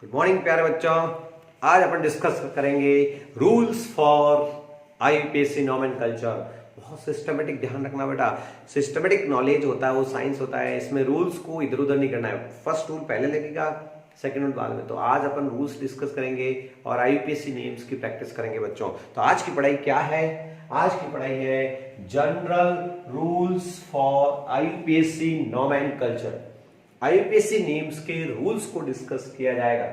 Good morning प्यारे बच्चों। आज अपन डिस्कस करेंगे रूल्स फॉर आईयूपीएससी नोमेनकल्चर। बहुत सिस्टमेटिक, ध्यान रखना बेटा। सिस्टमेटिक नॉलेज होता है, वो साइंस होता है। इसमें रूल्स को इधर उधर नहीं करना है। फर्स्ट रूल पहले लगेगा, सेकंड रूल बाद में। तो आज अपन रूल्स डिस्कस करेंगे और आईयूपीएससी नेम्स की प्रैक्टिस करेंगे बच्चों। तो आज की पढ़ाई क्या है? आज की पढ़ाई है general rules for IUPAC nomenclature. IUPAC names के रूल्स को डिस्कस किया जाएगा।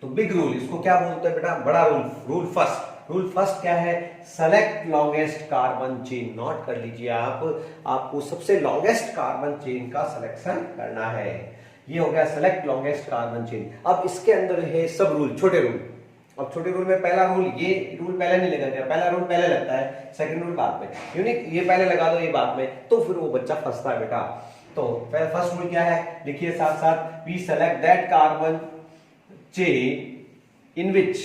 तो बिग रूल, इसको क्या बोलते हैं बेटा? बड़ा रूल। रूल फर्स्ट क्या है? Select longest carbon chain. Note कर लीजिए आपको सबसे लॉन्गेस्ट कार्बन चेन का सिलेक्शन करना है। ये हो गया सेलेक्ट लॉन्गेस्ट कार्बन चेन। अब इसके अंदर है सब रूल, छोटे रूल। अब छोटे रूल में पहला रूल, ये रूल पहले नहीं लगा, पहला रूल पहले लगता है, सेकंड रूल बाद में। यूनिक ये पहले लगा दो, ये बाद में, तो फिर वो बच्चा फंसता है बेटा। तो फर्स्ट रूल क्या है? लिखिए साथ साथ, we select that carbon chain in which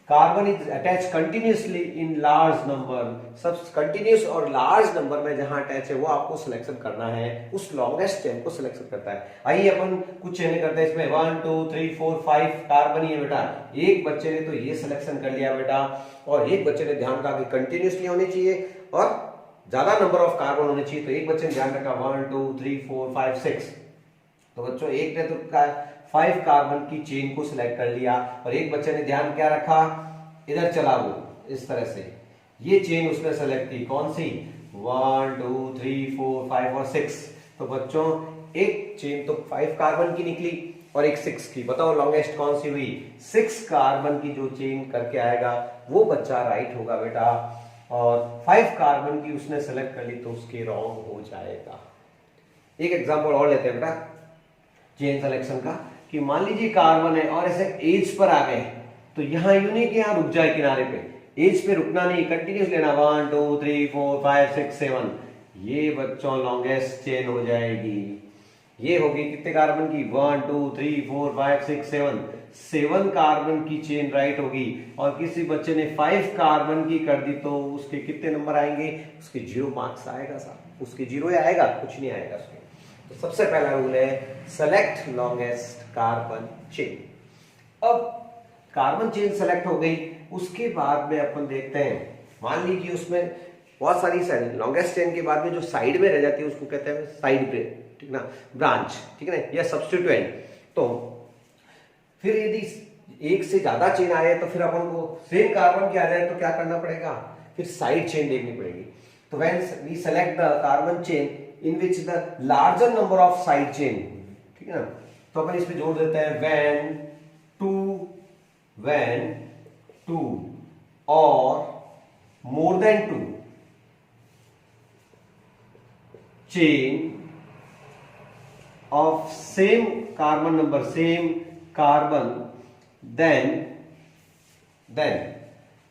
carbon is attach continuously in large number. सब कंटिन्यूस और लार्ज नंबर में जहां अटैच है वो आपको सिलेक्शन करना है, उस लॉन्गेस्ट चेन को सिलेक्शन करता है। आइए अपन कुछ चेन करते हैं इसमें। 1 2 3 4 5 कार्बन ही है बेटा। एक बच्चे ने तो ये सिलेक्शन कर लिया बेटा, और एक बच्चे ने ध्यान रखा कि कंटिन्यूसली होनी चाहिए और ज्यादा नंबर ऑफ कार्बन होने चाहिए। तो एक बच्चे ने ध्यान रखा 1 2 3 4 5 6। तो बच्चों एक ने तो 5 कार्बन की चेन को सिलेक्ट कर लिया, और एक बच्चे ने ध्यान क्या रखा, इधर चला वो इस तरह से, ये चेन उसने सेलेक्ट की। कौन सी? 1 2 3 4 5 और 6। तो बच्चों एक चेन तो 5 कार्बन की निकली और एक 6 की। बताओ लॉन्गेस्ट कौन सी हुई? 6 कार्बन की जो चेन करके आएगा वो बच्चा राइट होगा बेटा। और 5 कार्बन की उसने सेलेक्ट कर ली तो उसके रॉन्ग हो जाएगा। एक एग्जांपल और लेते हैं बेटा चेन सिलेक्शन का, कि मान लीजिए कार्बन है और ऐसे एज पर आ गए, तो यहां यूं नहीं कि यहां रुक जाए किनारे पे, एज पे रुकना नहीं, कंटिन्यूस लेना। 1 2 3 4 5 6 7। ये बच्चों लॉन्गेस्ट चेन हो जाएगी। ये होगी कितने कार्बन की? 1 2 3 4 5 6 7। 7 कार्बन की चेन राइट होगी। और किसी बच्चे ने 5 कार्बन की कर दी तो उसके कितने नंबर आएंगे? उसके 0 मार्क्स आएगा साहब। उसके 0 ही आएगा, कुछ नहीं आएगा उसमें। तो सबसे पहला रूल है सेलेक्ट लॉन्गेस्ट कार्बन चेन। अब कार्बन चेन सेलेक्ट हो गई, उसके बाद में अपन देखते हैं, मान लीजिए उसमें बहुत सारी लॉन्गेस्ट चेन के बाद में जो साइड में रह जाती है उसको कहते हैं साइड ब्रेक, ठीक ना, ब्रांच, ठीक है ना, या सब्स्टिट्यूएंट। तो फिर यदि एक से ज्यादा चेन आए तो फिर अपन को सेम कार्बन की आ जाए तो क्या करना पड़ेगा? फिर साइड चेन देखनी पड़ेगी। तो when we select the carbon chain in which the larger number of side chain, ठीक है ना, तो अपन इसमें जोड़ देते हैं व्हेन टू और more than 2 chain of same carbon number, same carbon, then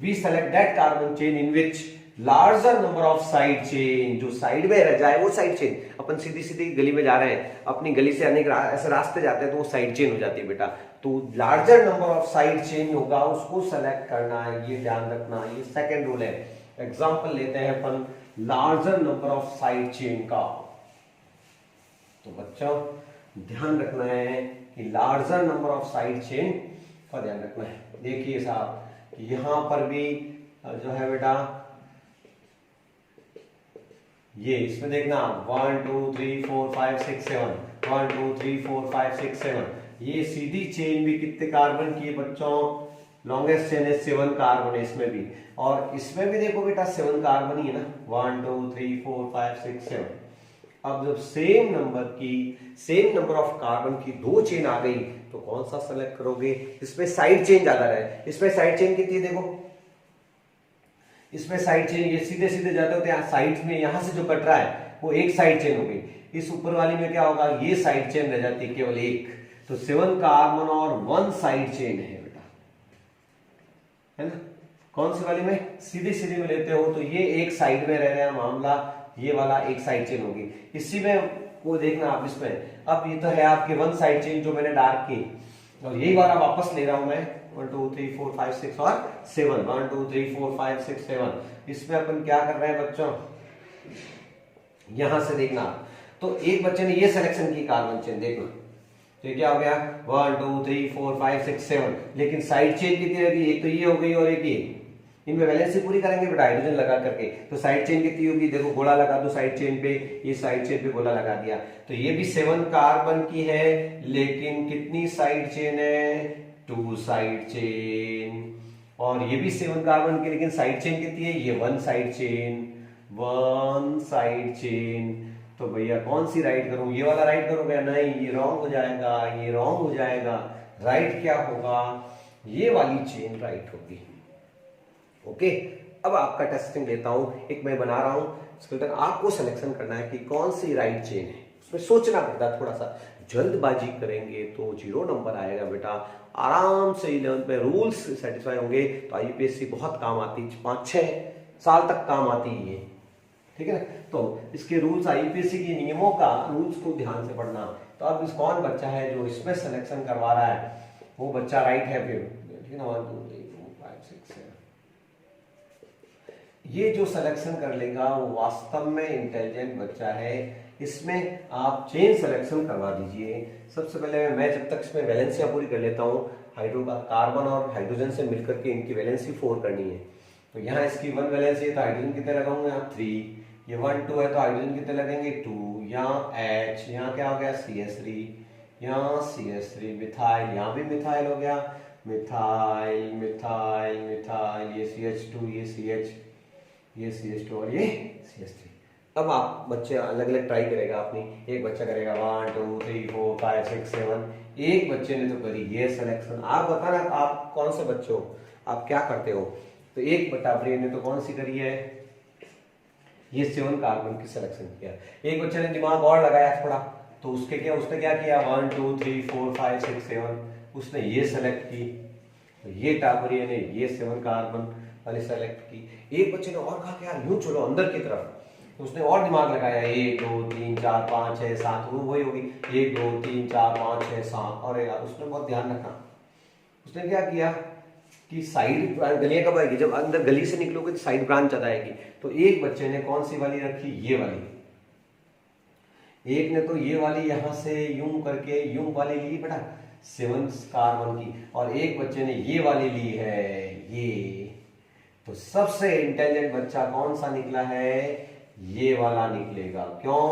we select that carbon chain in which larger number of side chain, जो साइड में रह जाए वो साइड चेन। अपन सीधी सीधी गली में जा रहे हैं, अपनी गली से अनेक ऐसे रास्ते जाते हैं तो वो साइड चेन हो जाती है बेटा। तो larger number of side chain होगा उसको सेलेक्ट करना है, ये ध्यान रखना। ये सेकेंड रूल है। एग्जाम्पल लेते हैं अपन larger number of side chain का। तो बच्चों ध्यान रखना है कि larger number of side chain का ध्यान रखना है। देखिए साहब कि यहां पर भी जो है बेटा, ये इसमें देखना 1 2 3 4 5 6 7, 1 2 3 4 5 6 7। ये सीधी चेन भी कितने कार्बन की है बच्चों? लॉन्गेस्ट चेन है 7 कार्बन है इसमें भी, और इसमें भी देखो बेटा 7 कार्बन ही है ना। 1 2 3 4 5 6 7। अब जब सेम नंबर ऑफ कार्बन की 2 चेन आ गई तो कौन सा सेलेक्ट करोगे? इसमें साइड चेन ज्यादा रहे। इसमें साइड चेन कितनी है देखो, इसमें साइड चेन ये सीधे सीधे जाते होते हैं साइड में, यहां से जो कट रहा है वो एक साइड चेन हो गई। इस ऊपर वाली में क्या होगा? ये साइड चेन रह जाती है केवल एक। तो 7 कार्बन और 1 साइड चेन है बेटा, है ना। कौन सी वाली में? सीधी सीधी में लेते हो तो ये एक साइड में रह रहा है मामला, ये वाला एक साइड चेन होगी। इसी में को देखना आप इसमें। अब ये तो है आपके 1 साइड चेन जो मैंने डार्क की, और यही वाला वापस ले रहा हूं मैं। 1 2 3 4 5 6 और 7, 1 2 3 4 5 6 7। इसमें अपन क्या कर रहे हैं बच्चों? यहां से देखना। तो एक बच्चे ने ये सिलेक्शन की कार्बन चेन, देखना तो ये क्या हो गया 1 2 3 4 5 6 7, लेकिन साइड चेन कितनी रहेगी, एक तो ये हो गई और एक ये, इनमें वैलेंसी पूरी करेंगे बेटा हाइड्रोजन लगा करके। तो साइड चेन कितनी होगी, देखो गोला लगा दो साइड चेन पे, ये साइड चेन पे गोला लगा दिया, तो ये भी 7 कार्बन की है, लेकिन कितनी साइड चेन है, 2 साइड चेन। और ये भी 7 कार्बन की, लेकिन साइड चेन कितनी है, ये 1 साइड चेन, 1 साइड चेन। तो भैया कौन सी राइट करूं, ये वाला राइट करोगे, नहीं ये रॉन्ग हो जाएगा, ये रॉन्ग हो जाएगा, राइट क्या होगा, ये वाली चेन राइट होगी। ओके, अब आपका टेस्टिंग लेता हूं, एक मैं बना रहा हूं स्केलेटन, आपको सिलेक्शन करना है कि कौन सी राइट चेन है, उसमें सोचना पड़ता है थोड़ा सा, जल्दबाजी करेंगे तो 0 नंबर आएगा बेटा। आराम से 11th में रूल्स सेटिस्फाई होंगे तो आईयूपीएससी बहुत काम आती, 5-6 साल तक काम आती है, ठीक है ना। तो इसके रूल्स, आईयूपीएससी के नियमों का रूल्स को ध्यान से पढ़ना। तो अब इस कौन बच्चा है जो इसमें सिलेक्शन करवा रहा है, वो बच्चा राइट है फिर, ठीक है ना। 1 2 3 4 5 6 7, ये जो सिलेक्शन कर लेगा वो वास्तव में इंटेलिजेंट बच्चा है। इसमें आप चेन सिलेक्शन करवा दीजिए। सबसे पहले मैं जब तक इसमें वैलेंसियां पूरी कर लेता हूँ, कार्बन और हाइड्रोजन से मिलकर के इनकी वैलेंसी 4 करनी है। तो यहाँ इसकी 1 वैलेंसी है तो हाइड्रोजन कितने लगाऊंगा, यहाँ 3, ये 1 2 है तो हाइड्रोजन कितने लगेंगे 2, यहाँ H, यहाँ क्या हो गया CH3, यहाँ CH3, मिथाइल, यहाँ भी मिथाइल हो गया, मिथाइल मिथाइल मिथाइल, ये CH2, ये CH, ये CH2 और ये CH3। अब आप बच्चे अलग अलग ट्राई करेगा अपनी, एक बच्चा करेगा 1 2 3 4 5 6 7, एक बच्चे ने तो करी ये सिलेक्शन। आप बताना आप कौन से बच्चे हो, आप क्या करते हो। तो एक बटाबरी ने तो कौन सी करी है, ये 7 कार्बन की सिलेक्शन किया। एक बच्चे ने दिमाग और लगाया थोड़ा, तो उसने क्या किया 1 2 3 4 5 6 7, उसने ये सेलेक्ट की। तो ये टाबरिया ने ये 7 कार्बन वाली सेलेक्ट की। एक बच्चे ने और कहा कि यार यूं चलो अंदर की तरफ, तो उसने और दिमाग लगाया 1 2 3 4 5 6 7, वही होगी 1 2 3 4 5 6 7। और यार उसने बहुत ध्यान रखा, उसने क्या किया कि साइड गलियां कब आएगी, जब अंदर गली से निकलोगे तो साइड ब्रांच ज्यादा आएगी। तो एक बच्चे ने कौन सी वाली रखी, ये वाली, एक ने तो ये वाली यहां से यूं करके यूं वाली ली बेटा 7 कार्बन की, और एक बच्चे ने ये वाली ली है ये। तो सबसे इंटेलिजेंट बच्चा कौन सा निकला है, ये वाला निकलेगा। क्यों,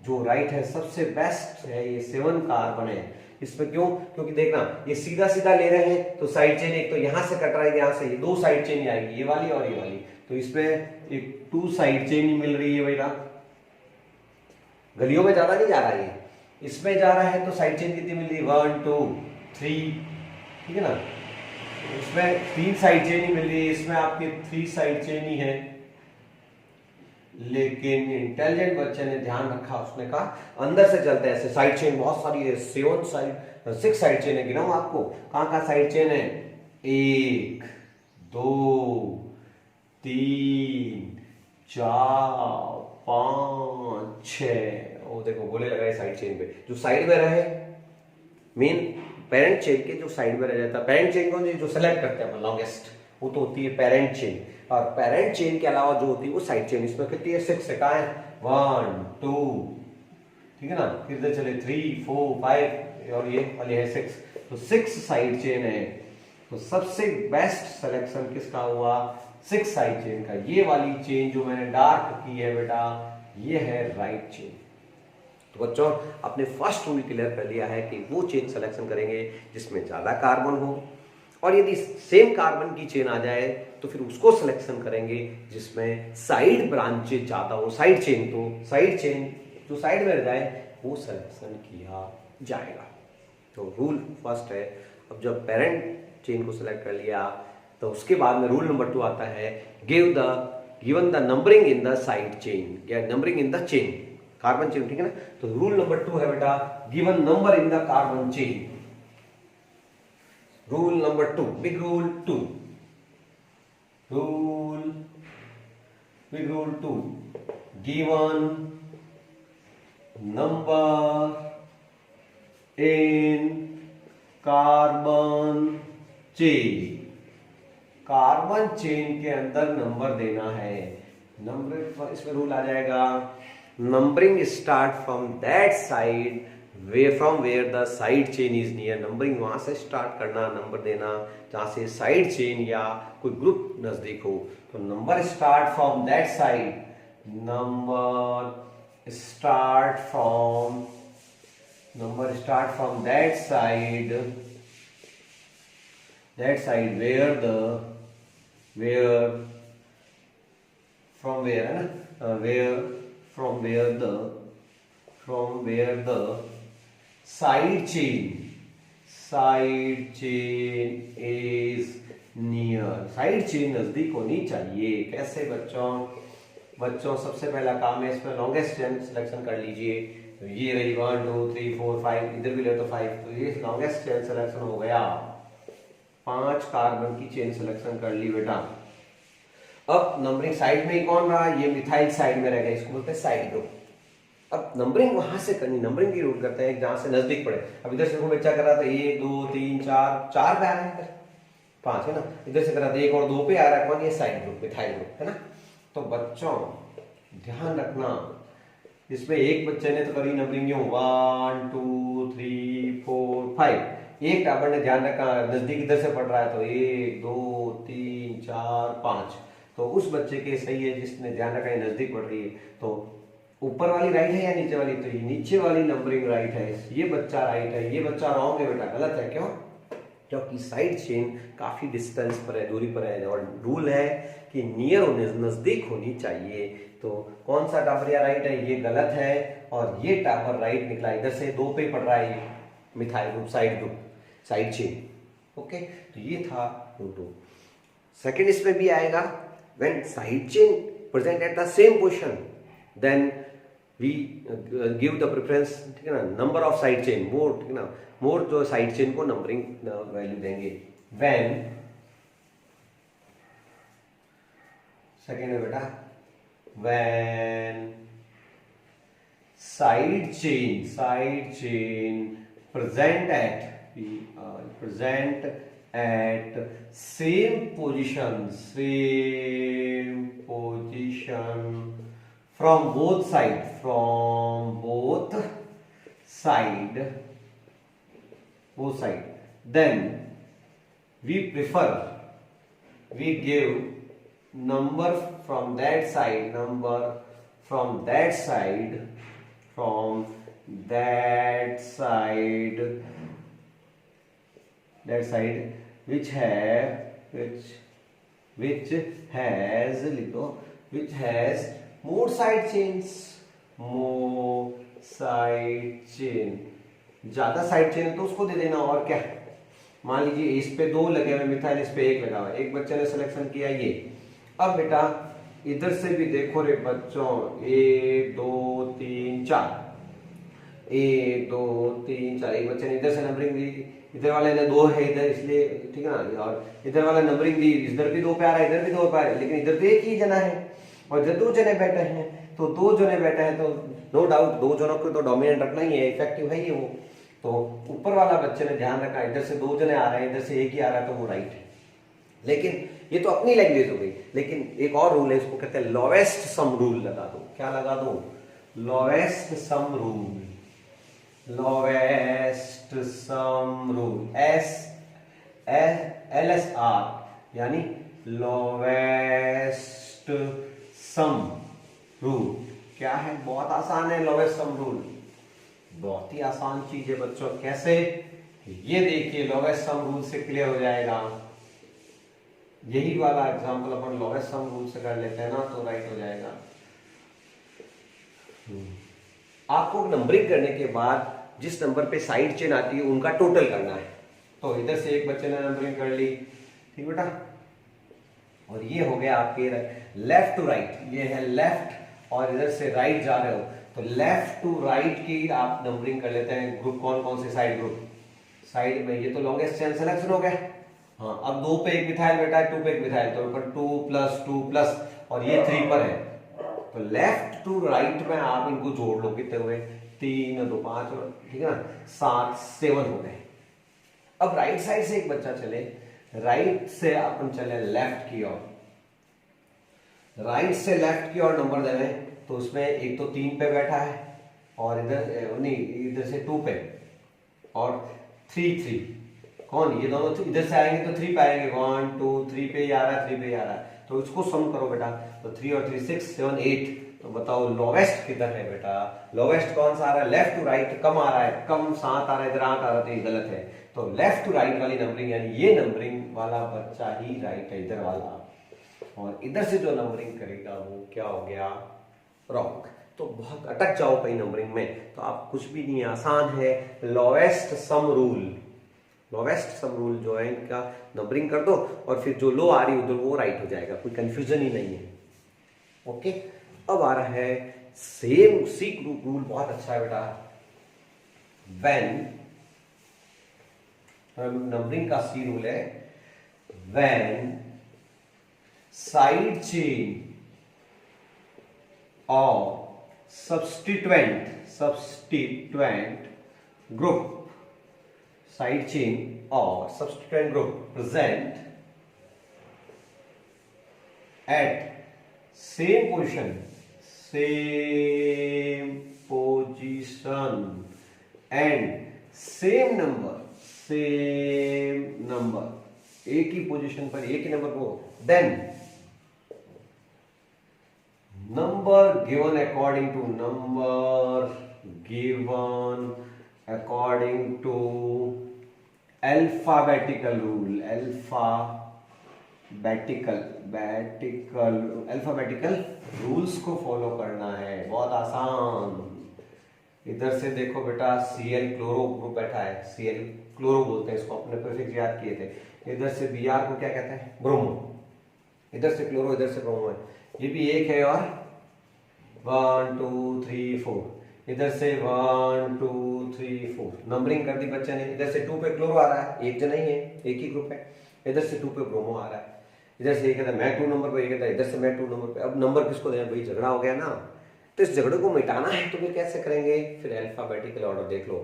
जो राइट है सबसे बेस्ट है ये 7 कार्बन है। इसमें क्यों, क्योंकि देखना ये सीधा सीधा ले रहे हैं तो साइड चेन एक तो यहां से कट रहा है, यहां से ये 2 साइड चेन आएगी, ये वाली और ये वाली। तो इसमें एक 2 साइड चेन ही मिल रही है बेटा, गलियों में ज्यादा नहीं जा रहा है, इसमें जा रहा है। तो साइड चेन कितनी मिल रही है 1 2 3, ठीक है ना। इसमें 3 साइड चेन ही मिल रही है, इसमें आपके 3 साइड चेन ही है। लेकिन इंटेलिजेंट बच्चे ने ध्यान रखा, उसने कहा अंदर से चलते हैं ऐसे, साइड चेन बहुत सारी है, 6 साइड चेन है। गिनाऊं आपको कहां कहां साइड चेन है, 1 2 3 4 5 6। वो देखो गोले लगाए साइड चेन पे, जो साइड में रहे मेन पेरेंट चेन के जो साइड में रह जाता है। पेरेंट चेन कौन सी, जो सेलेक्ट करते हैं लॉन्गेस्ट, वो तो होती है पेरेंट चेन। और पेरेंट चेन के अलावा जो होती है वो साइड चेन, इसमें कितनी है 6 है, कहां है 1 2, ठीक है ना। फिर चले 3 4 5 और ये वाली है 6, तो 6 साइड चेन है। तो सबसे बेस्ट सिलेक्शन किसका हुआ, 6 साइड चेन का। ये वाली चेन जो मैंने डार्क की है बेटा, ये है राइट चेन। तो बच्चों आपने फर्स्ट रूल क्लियर कर लिया है कि वो चेन सिलेक्शन करेंगे जिसमें ज्यादा कार्बन हो, और यदि सेम कार्बन की चेन आ जाए तो फिर उसको सिलेक्शन करेंगे जिसमें साइड ब्रांचेज ज्यादा हो। साइड चेन, तो साइड चेन जो साइड में रह जाए वो सिलेक्शन किया जाएगा। तो रूल फर्स्ट है। अब जब पेरेंट चेन को सिलेक्ट कर लिया तो उसके बाद में रूल नंबर 2 आता है, given the numbering in the side chain या numbering in the chain, carbon chain, ठीक है ना। तो रूल नंबर 2 है बेटा, given number in the carbon chain. Rule number 2, big rule 2, big rule 2, given number in carbon chain. Carbon chain के अंदर number देना है। नंबर इसमें रूल आ जाएगा, numbering start from that side from where the side chain is near, numbering वहां से start करना, नंबर देना जहां से साइड चेन या कोई ग्रुप नजदीक हो। तो number start from that side, number start from that side where from where है ना, from where the side chain is near, side chain नजदीक होनी चाहिए। कैसे बच्चों सबसे पहला काम है इसमें लॉन्गेस्ट चेन सिलेक्शन कर लीजिए। तो ये रही 1 2 3 4 5, इधर भी ले तो 5, तो ये लॉन्गेस्ट चेन सिलेक्शन हो गया। 5 कार्बन की चेन सिलेक्शन कर ली बेटा। अब नंबरिंग साइड में कौन रहा, ये मिथाइल साइड में रह गया, इसको बोलते हैं साइड ग्रुप। अब नंबरिंग वहां से करनी, नंबरिंग की रूट करते हैं जहां से नजदीक पड़े। अब इधर से वो बच्चा कर रहा था 1 2 3 4 पे आ रहा है, इधर 5 है ना, इधर से कर रहा था 1 और 2 पे आ रहा है, कौन, ये साइड ग्रुप मिथाइल ग्रुप है ना। तो बच्चों ध्यान रखना, इसमें एक बच्चे ने तो करी नंबरिंग 1 2 3 4 5, एक टाबर ने ध्यान रखा नजदीक इधर से पड़ रहा है तो 1 2 3 4 5, तो उस बच्चे के सही है जिसने ध्यान रखा है नजदीक पड़ रही है। तो ऊपर वाली राइट है या नीचे वाली, तो ये नीचे वाली नंबरिंग राइट है, ये बच्चा राइट है, ये बच्चा रॉन्ग है बेटा, गलत है। क्यों? क्योंकि साइड चेन काफी डिस्टेंस पर है, दूरी पर है, और रूल है कि नियर होने नजदीक होनी चाहिए। तो कौन सा टापर या राइट है, ये गलत है, और ये टापर राइट निकला, इधर से 2 पे पड़ रहा है methyl group, side chain. Okay, तो ये था रूल। सेकेंड इसमें भी आएगा, when side chain present at the same position then we give the preference, ठीक है ना, number of side chain more, ठीक है ना, मोर जो साइड चेन को नंबरिंग वैल्यू देंगे। व्हेन सेकेंड है बेटा, when side chain present at same position from both side, then we give number from that side which has more side chain, ज्यादा side chain है तो उसको दे देना। और क्या, मान लीजिए इस पे 2 लगे हुए मिथाइल, इस पे 1 लगा हुआ है, एक बच्चे ने सिलेक्शन किया ये। अब बेटा इधर से भी देखो रे बच्चों, 1 2 3 4, 1 2 3 4, एक बच्चे ने इधर से नंबरिंग दी, इधर वाले ने 2 है इधर, इसलिए ठीक है ना, और इधर वाला नंबरिंग दी, इधर भी 2 पे आ रहा है, इधर भी 2 पे आ रहा है, लेकिन इधर तो एक ही जना है और इधर 2 जने बैठे हैं, तो 2 जने बैठे हैं तो नो डाउट 2 जनों को तो डोमिनेंट रखना ही है, इफेक्टिव है ये वो। तो ऊपर वाला बच्चे ने ध्यान रखा इधर से 2 जने आ रहे हैं, इधर से एक ही आ रहा है, तो वो राइट है। लेकिन ये तो अपनी लैंग्वेज हो गई, लेकिन एक और रूल है, इसको कहते हैं लोवेस्ट सम रूल लगा दो। क्या लगा दो? लोवेस्ट सम रूल, LSR, यानी लोवेस्ट सम रूल। क्या है? बहुत आसान है लोवेस्ट सम रूल, बहुत ही आसान चीज है बच्चों। कैसे? ये देखिए लोवेस्ट सम रूल से क्लियर हो जाएगा। यही वाला एग्जांपल अपन लोवेस्ट सम रूल से कर लेते हैं ना, तो राइट हो जाएगा। आपको नंबरिंग करने के बाद जिस नंबर पे साइड चेन आती है उनका टोटल करना है। तो इधर से एक बच्चे ने नंबरिंग कर ली, ठीक बेटा, और ये हो गया आपके लेफ्ट टू राइट, ये है लेफ्ट, और इधर से राइट जा रहे हो तो लेफ्ट टू राइट की आप नंबरिंग कर लेते हैं। ग्रुप कौन कौन से? Side group. साइड में ये तो लॉन्गेस्ट चेन सिलेक्शन हो गया। हाँ, अब 2 पे एक मिथाइल बैठा है, 2 पे एक मिथाइल, तो ऊपर 2 प्लस 2 प्लस, और ये 3 पर है, तो लेफ्ट टू राइट में आप इनको जोड़ लो, कितने हुए? 3 2 5, ठीक है ना, 7 7 हो गए। अब राइट साइड से एक बच्चा चले, राइट से अपन चले लेफ्ट की ओर, राइट से लेफ्ट की ओर नंबर देने, तो उसमें एक तो 3 पे बैठा है, और इधर नहीं, इधर से 2 पे और 3 3, कौन ये दोनों इधर से आएंगे तो 3 पे आएंगे, 1 2 3 पे ही आ रहा है, 3 पे ही आ रहा है, तो इसको सम करो बेटा, तो 3 और 3 6 7 8, तो बताओ लोवेस्ट किधर है बेटा, लोवेस्ट कौन सा आ रहा है, लेफ्ट टू राइट कम आ रहा है, कम 7 आ रहा है, इधर 8 आ रहा है, तो ये गलत है, तो लेफ्ट टू राइट वाली नंबरिंग यानी ये नंबरिंग वाला बच्चा ही राइट है, इधर वाला, और इधर से जो नंबरिंग करेगा वो क्या हो गया, रॉन्ग। तो बहुत अटक जाओ कहीं नंबरिंग में तो आप कुछ भी नहीं, आसान है, lowest sum rule, lowest sum rule जो है इनका नंबरिंग कर दो और फिर जो लो आ रही उधर वो राइट हो जाएगा, कोई कंफ्यूजन ही नहीं है। ओके, अब आ रहा है सेम सी रूल, बहुत अच्छा है बेटा, व्हेन, नंबरिंग का सी रूल है, व्हेन साइड चेन और substituent group, side chain or substituent group present at same position and same number, एक ही पोजीशन पर एक ही नंबर को, then number given according to alphabetical rule, alphabetical rules को follow करना है, बहुत आसान। इधर से देखो बेटा Cl क्लोरो ग्रुप बैठा है, Cl क्लोरो बोलते हैं इसको, अपने प्रीफिक्स याद किए थे। इधर से Br को क्या कहते हैं, ब्रोमो, इधर से क्लोरो इधर से ब्रोमो है, ये भी एक है, और 1 2 3 4, इधर से 1 2 3 4 नंबरिंग कर दी बच्चे ने। इधर से 2 पे क्लोरो आ रहा है, एक जन ही है, एक ही ग्रुप है, इधर से 2 पे ब्रोमो आ रहा है, इधर से ये कहता है मैं 2 नंबर पे, ये कहता है इधर से मैं 2 नंबर पे। अब नंबर किसको देना भाई, झगड़ा हो गया ना, तो इस झगड़े को मिटाना है तो फिर कैसे करेंगे, फिर अल्फाबेटिकल ऑर्डर देख लो,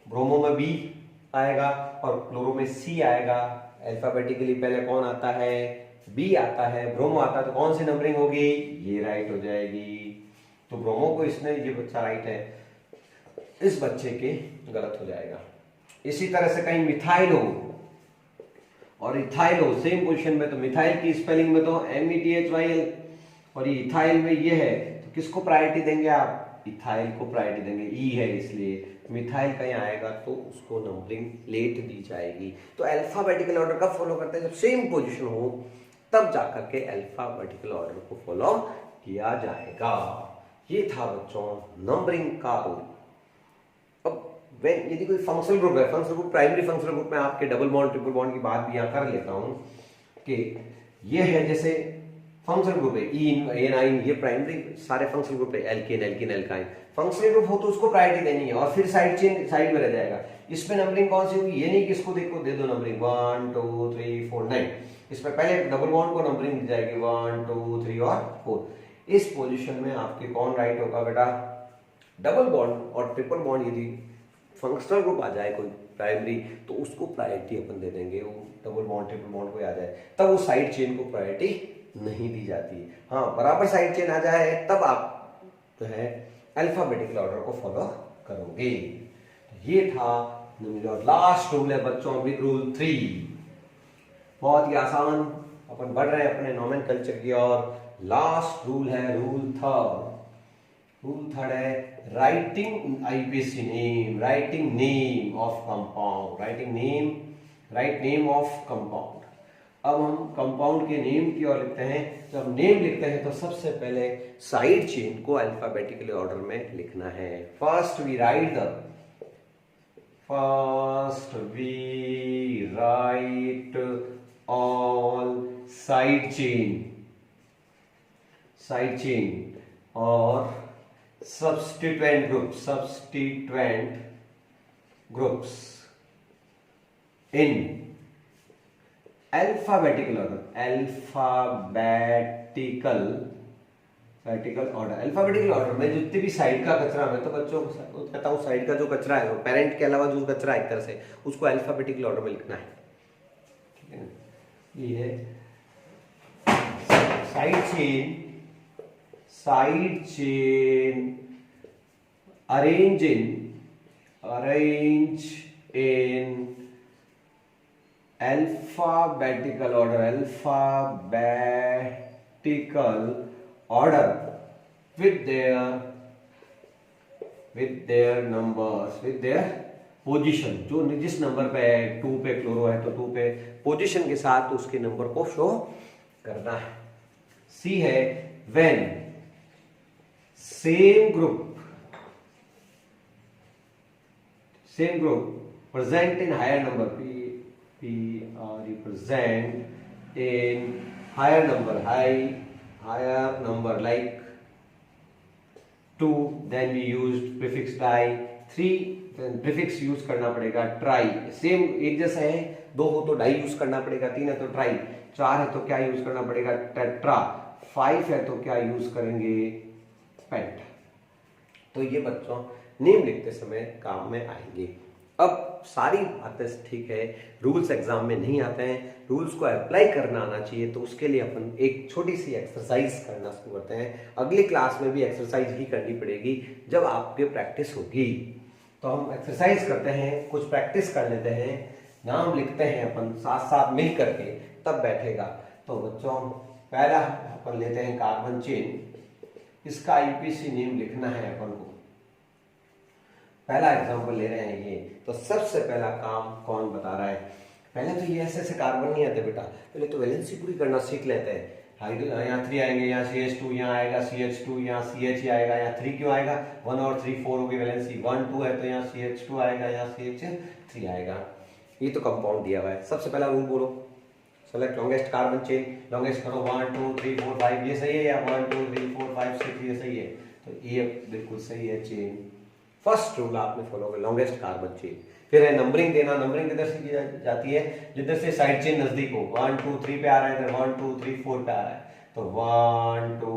ब्रोमो में बी आएगा और क्लोरो में सी आएगा, अल्फाबेटिकली पहले कौन आता है, बी आता है, ब्रोमो आता है, तो कौन सी नंबरिंग होगी, ये राइट हो जाएगी। तो ब्रोमो को इसने, ये बच्चा राइट है, इस बच्चे के गलत हो जाएगा। इसी तरह से कहीं मिथाइल हो और इथाइल हो सेम पोजीशन में, तो मिथाइल की स्पेलिंग में तो METHYL और ये इथाइल में ये है, तो किसको प्रायोरिटी देंगे आप, इथाइल को प्रायोरिटी देंगे, ई है इसलिए। मिथाइल कहीं आएगा तो उसको नंबरिंग लेट दी जाएगी। तो अल्फाबेटिकल ऑर्डर कब फॉलो करते हैं, जब सेम पोजीशन हो तब जाकर के अल्फाबेटिकल ऑर्डर को फॉलो किया जाएगा। ये था बच्चों नंबरिंग का रूल। अब यदि कोई फंक्शनल ग्रुप है, functional group, primary functional group में आपके डबल बॉन्ड ट्रिपल बॉन्ड की बात भी यहाँ कर लेता हूँ कि ये है, जैसे फंक्शनल ग्रुप है E9, ये प्राइमरी सारे फंक्शनल ग्रुप है, alkane alkene alkyne, functional group हो तो उसको प्रायोरिटी देनी है और फिर साइड चेन साइड में रह जाएगा। इसमें नंबरिंग कौन सी होगी, ये नहीं कि इसको देखो दे दो नंबरिंग 1 2 3 4, नहीं, इसमें पहले डबल बॉन्ड को नंबरिंग दी जाएगी 1 2 3 और 4। इस पोजीशन में आपके कौन राइट होगा बेटा, डबल बॉन्ड और ट्रिपल बॉन्ड, यदि फंक्शनल ग्रुप आ जाए कोई प्राइमरी तो उसको प्रायोरिटी अपन दे देंगे, वो डबल बॉन्ड ट्रिपल बॉन्ड कोई आ जाए तब वो साइड चेन को प्रायोरिटी नहीं दी जाती है। हाँ, बराबर साइड चेन आ जाए तब आप जो है अल्फाबेटिकल ऑर्डर को फॉलो करोगे। ये था लास्ट रूल है बच्चों, बिग रूल 3, बहुत ही आसान, अपन बढ़ रहे हैं अपने नोमेनकल्चर की और। लास्ट रूल है रूल थर्ड है writing IPC name, writing name of compound, write name of compound. अब हम कंपाउंड के नेम की ओर लिखते हैं। जब नेम लिखते हैं तो सबसे पहले साइड चेन को अल्फाबेटिकली ऑर्डर में लिखना है। First we write all side chain और substituent groups in alphabetical order, alphabetical order में जितने भी साइड का कचरा है, तो बच्चों को कहता हूँ साइड का जो कचरा है, पेरेंट के अलावा जो कचरा है एक तरह से, उसको अल्फाबेटिकल ऑर्डर में लिखना है। ठीक है, ये है side chain arrange in alphabetical order with their numbers, with their position. जो जिस नंबर पे है, 2 पे क्लोरो है तो 2 पे पोजीशन के साथ उसके नंबर को शो करना है। सी है when same group present in higher number, present in higher number like 2, then we used prefix die, 3 prefix use करना पड़ेगा ट्राई। सेम एक जैसा है, 2 हो तो डाई यूज करना पड़ेगा, 3 है तो ट्राई, 4 है तो क्या यूज करना पड़ेगा टेट्रा, 5 है तो क्या यूज करेंगे पेंट। तो ये बच्चों नेम लिखते समय काम में आएंगे। अब सारी बातें ठीक है, रूल्स एग्जाम में नहीं आते हैं, रूल्स को अप्लाई करना आना चाहिए। तो उसके लिए अपन एक छोटी सी एक्सरसाइज करना शुरू करते हैं। अगली क्लास में भी एक्सरसाइज ही करनी पड़ेगी जब आपकी प्रैक्टिस होगी। तो हम एक्सरसाइज करते हैं, कुछ प्रैक्टिस कर लेते हैं, नाम लिखते हैं अपन साथ साथ मिल करके, तब बैठेगा। तो बच्चों पहला अपन लेते हैं कार्बन चेन, इसका आईपीसी नेम लिखना है अपन को। पहला एग्जांपल ले रहे हैं ये। तो सबसे पहला काम कौन बता रहा है? पहले तो ये ऐसे कार्बन नहीं आते बेटा, पहले तो वैलेंसी पूरी करना सीख लेते हैं। यहाँ 3 आएंगे, यहाँ CH2, यहाँ आएगा CH2, यहाँ CH ही आएगा, यहाँ 3 क्यों आएगा? 1 और 3 4 होगी वैलेंसी, 1 2 है तो यहाँ CH2 आएगा, यहाँ CH3 आएगा। ये तो कंपाउंड दिया हुआ है। सबसे पहला रूल बोलो, select longest carbon chain, longest करो 1 2 3 4 5, ये सही है या 1 2 3 4 5 6 ये सही है? तो ये बिल्कुल सही है चेन। फर्स्ट रूल आपने फॉलो कर, लॉन्गेस्ट कार्बन चेन। फिर है नंबरिंग देना, नंबरिंग किधर से की जाती है? जिधर से साइड चेन नजदीक हो। 1 2 3 पे आ रहा है, इधर 1 2 3 4 पे आ रहा है, तो 1 2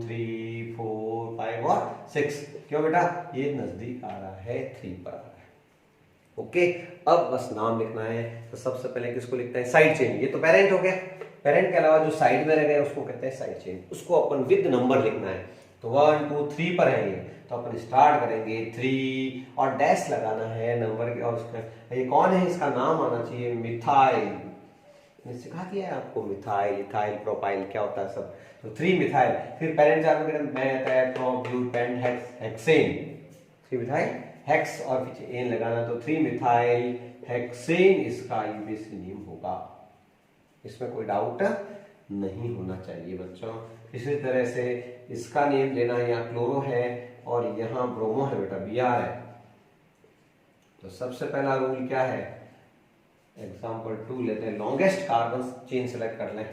3 4 5 और 6। क्यों बेटा? ये नजदीक आ रहा है, 3 पर आ रहा है। ओके, अब बस नाम लिखना है। तो सबसे पहले किसको लिखते हैं? Side chain. ये तो पेरेंट हो गया, पेरेंट के अलावा जो साइड में रह गए उसको कहते हैं साइड चेन। उसको अपन विद नंबर लिखना है। तो 1 2 3 पर है ये, तो अपन स्टार्ट करेंगे 3 और डैश लगाना है नंबर के। और उसका ये कौन है, इसका नाम आना चाहिए मिथाइल। मैंने सिखा दिया है आपको, मिथाइल इथाइल प्रोपाइल क्या होता है सब। तो 3 मिथाइल। फिर पेरेंट प्रोब्यूटेंट हेक्सेन, 3 मिथाइल हेक्स और पीछे एन लगाना, तो 3 मिथाइल हेक्सेन इसका यूबीसी नेम होगा। इसमें कोई डाउट नहीं होना चाहिए बच्चों। इसी तरह से इसका नेम लेना है, यहाँ क्लोरो है और यहाँ ब्रोमो है बेटा, Br है। तो सबसे पहला रूल क्या है? एग्जाम्पल 2 लेते हैं, लॉन्गेस्ट कार्बन चेन सेलेक्ट कर लें।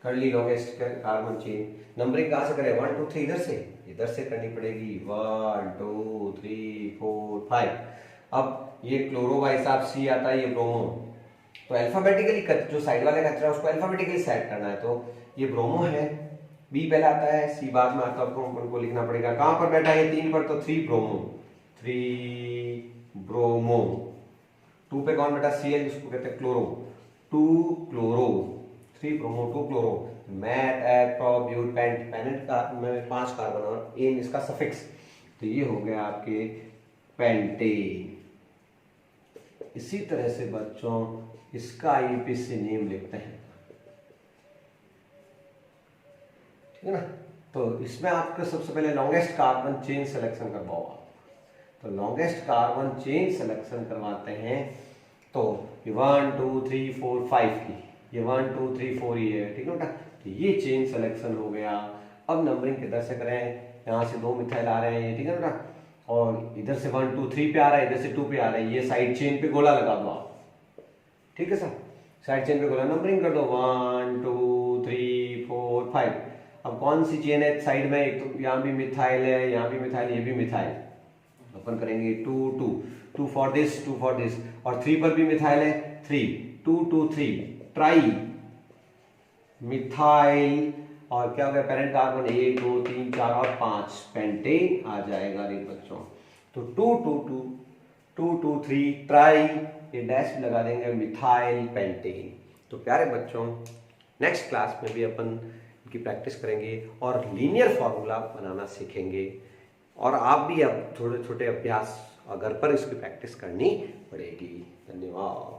कर ली लॉन्गेस्ट कार्बन चेन। नंबरिंग कहाँ से करें? 1 2 3 इधर से करनी पड़ेगी। 1 2 3 4 5। अब ये क्लोरो का हिसाब C आता है, ये ब्रोमो। तो अल्फाबेटिकली जो साइड वाले कचरा उसको अल्फाबेटिकली सेट करना है। तो ये ब्रोमो है, B पहले आता है, C बाद में आता है। तो उनको लिखना पड़ेगा कहाँ पर बैठा है? 3 पर, तो 3 ब्रोमो, 3 ब्रोमो। 2 पे कौन बेटा? Cl, जिसको कहते हैं chloro, 2 chloro, 3 bromo 2 chloro. Meth eth prop but pent, pent का में 5 कार्बन और एन इसका सफिक्स। तो ये हो गया आपके पेंटेन। इसी तरह से बच्चों इसका आईपीसी नेम लिखते हैं, ठीक है ना। तो इसमें आपको सबसे पहले लॉन्गेस्ट कार्बन चेन सिलेक्शन करवाओ आप। तो लॉन्गेस्ट कार्बन चेन सिलेक्शन करवाते हैं। तो ये 1 2 3 4 5 की, ये 1 2 3 4 ये है, ठीक है बेटा। तो ये चेन सिलेक्शन हो गया। अब नंबरिंग किधर से करें? यहाँ से 2 मिथाइल आ रहे हैं, ठीक है बेटा। और इधर से 1 2 3 पे आ रहा है, इधर से 2 पे आ रहा है। ये साइड चेन पे गोला लगा दो आप, ठीक है सर। साइड चेन पे गोला नंबरिंग कर दो, 1 2 3 4 5। अब कौन सी चेन है साइड में? एक तो यहाँ भी मिथाइल है, यहाँ भी मिथाइल, ये भी मिथाइल। अपन करेंगे 2 2 2 फॉर दिस, 2 फॉर दिस। और 3 पर भी मिथाइल है, 3 2 2 3 ट्राई मिथाइल। और क्या हो गया? पेरेंट कार्बन 1 2 3 4 और 5 पेंटेन आ जाएगा रे बच्चों। तो 2 2 2 2 2 3 ट्राई, ये डैश लगा देंगे, मिथाइल पेंटेन। तो प्यारे बच्चों नेक्स्ट क्लास में भी अपन की प्रैक्टिस करेंगे और लीनियर फॉर्मूला बनाना सीखेंगे। और आप भी अब छोटे छोटे अभ्यास घर पर इसकी प्रैक्टिस करनी पड़ेगी। धन्यवाद।